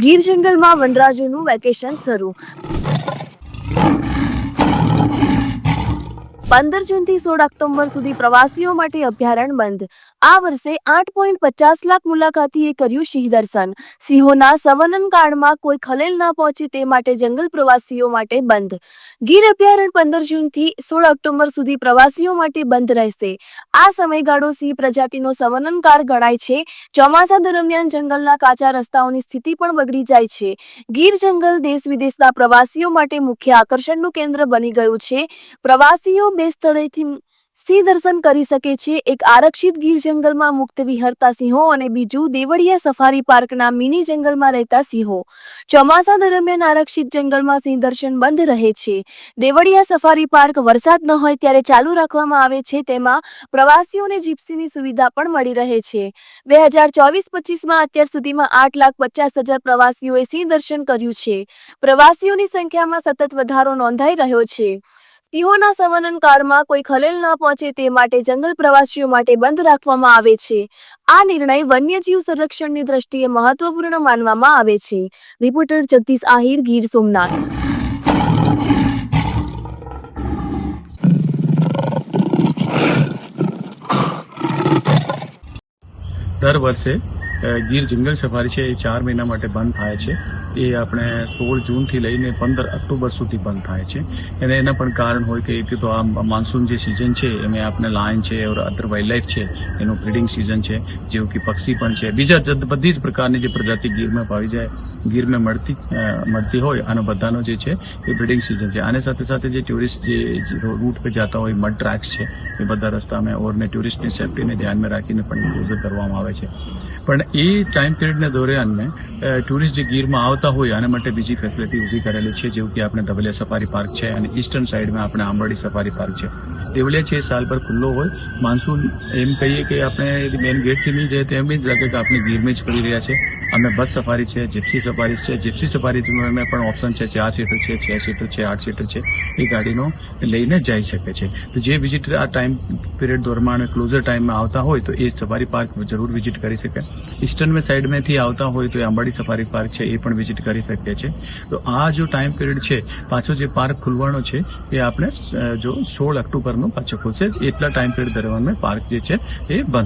ગીર જંગલમાં વનરાજોનું વેકેશન શરૂ। 15 જૂનથી 16 ઓક્ટોબર સુધી પ્રવાસીઓ માટે અભયારણ્ય બંધ। આ વર્ષે 8.50 લાખ મુલાકાતીએ કર્યું સિંહ દર્શન। સિંહોના સંવનન કાળમાં કોઈ ખલેલ ન પહોંચે તે માટે જંગલ પ્રવાસીઓ માટે બંધ। ગીર અભયારણ્ય 15 જૂનથી 16 ઓક્ટોબર સુધી પ્રવાસીઓ માટે બંધ રહેશે। આ સમયગાળો સિંહ પ્રજાતિનો સંવનન કાળ ગણાય છે। ચોમાસા દરમિયાન જંગલના કાચા રસ્તાઓની સ્થિતિ પણ બગડી જાય છે। ગીર જંગલ દેશ વિદેશના પ્રવાસીઓ માટે મુખ્ય આકર્ષણનું કેન્દ્ર બની ગયું છે। પ્રવાસીઓ બે સ્થળેથી સિંહ દર્શન કરી શકે છે। એક આરક્ષિત ગીર જંગલમાં મુક્ત વિહરતા સિંહો અને બીજું દેવળિયા સફારી પાર્કના મિની જંગલમાં રહેતા સિંહો। ચોમાસા દરમિયાન આરક્ષિત જંગલમાં સિંહ દર્શન બંધ રહે છે। દેવળિયા સફારી પાર્ક વરસાદ ન હોય ત્યારે ચાલુ રાખવામાં આવે છે। તેમાં પ્રવાસીઓને જીપ્સીની સુવિધા પણ મળી રહે છે। 2024-25માં અત્યાર સુધીમાં 8,50,000 પ્રવાસીઓએ સિંહ દર્શન કર્યું છે। પ્રવાસીઓની સંખ્યામાં સતત વધારો નોંધાઈ રહ્યો છે। સિંહોના સંવનન કાળમાં કોઈ ખલેલ ન પહોંચે તે માટે જંગલ પ્રવાસીઓ માટે બંધ રાખવામાં આવે છે। આ નિર્ણય વન્યજીવ સંરક્ષણની દ્રષ્ટિએ મહત્વપૂર્ણ માનવામાં આવે છે। રિપોર્ટર જગદીશ આહિર, ગીર સોમનાથ। દર વર્ષે ગીર જંગલ સફારી છે એ 4 મહિના માટે બંધ થાય છે। એ આપણે 16 જૂનથી લઈને 15 ઓક્ટોબર સુધી બંધ થાય છે। અને એના પણ કારણ હોય કે એક તો આ માનસૂન જે સિઝન છે એમાં આપણે લાયન છે ઓર અધર વાઇલ્ડ લાઈફ છે એનું બ્રીડિંગ સિઝન છે, જેવું કે પક્ષી પણ છે, બીજા બધી જ પ્રકારની જે પ્રજાતિ ગીરમાં પાવી જાય, ગીરમાં મળતી હોય આનો બધાનો જે છે એ બ્રીડિંગ સિઝન છે। આની સાથે સાથે જે ટુરિસ્ટ જે રૂટ પર જતા હોય મડ ટ્રેક્સ છે એ બધા રસ્તામાં ઓરને ટુરિસ્ટની સેફ્ટીને ધ્યાનમાં રાખીને પણ ક્લોઝર કરવામાં આવે છે। પણ એ ટાઈમ પિરિયડના દરમિયાન ટુરિસ્ટ જે ગીરમાં આવતા હોય આના માટે બીજી ફેસિલિટી ઊભી કરેલી છે, જેવું કે આપણે ધવલિયા સફારી પાર્ક છે અને ઈસ્ટર્ન સાઈડમાં આપણે આંબાડી સફારી પાર્ક છે। દેવલિયા છે સાલ ભર ખુલ્લો હોય, માનસૂન એમ કહીએ કે આપણે મેન ગેટથી નહીં જાય તો એમ જ લાગે કે આપણે ગીરમાં જ ફરી રહ્યા છે। અમે બસ સફારી છે, જીપ્સી સફારી છે। જીપ્સી સફારીમાં પણ ઓપ્શન છે, 4 સીટર છે, 6 સીટર છે, 8 સીટર છે, એ ગાડીનો લઈને જઈ શકે છે। તો જે વિઝિટર આ ટાઈમ પીરિયડ દરમિયાન ક્લોઝર ટાઈમમાં આવતા હોય તો એ સફારી પાર્ક જરૂર વિઝિટ કરી શકે। ઈસ્ટર્ન સાઈડમાંથી આવતા હોય તો આંબાડી સફારી પાર્ક છે એ પણ વિઝિટ કરી શકીએ છીએ। તો આ જો ટાઈમ પીરિયડ છે પાછો જે પાર્ક ખુલવાનો છે એ આપણે જો 16 ઓક્ટોબરનો પાછો ખુલશે। એટલા ટાઈમ પીરિયડ દરમિયાન પાર્ક જે છે એ બંધ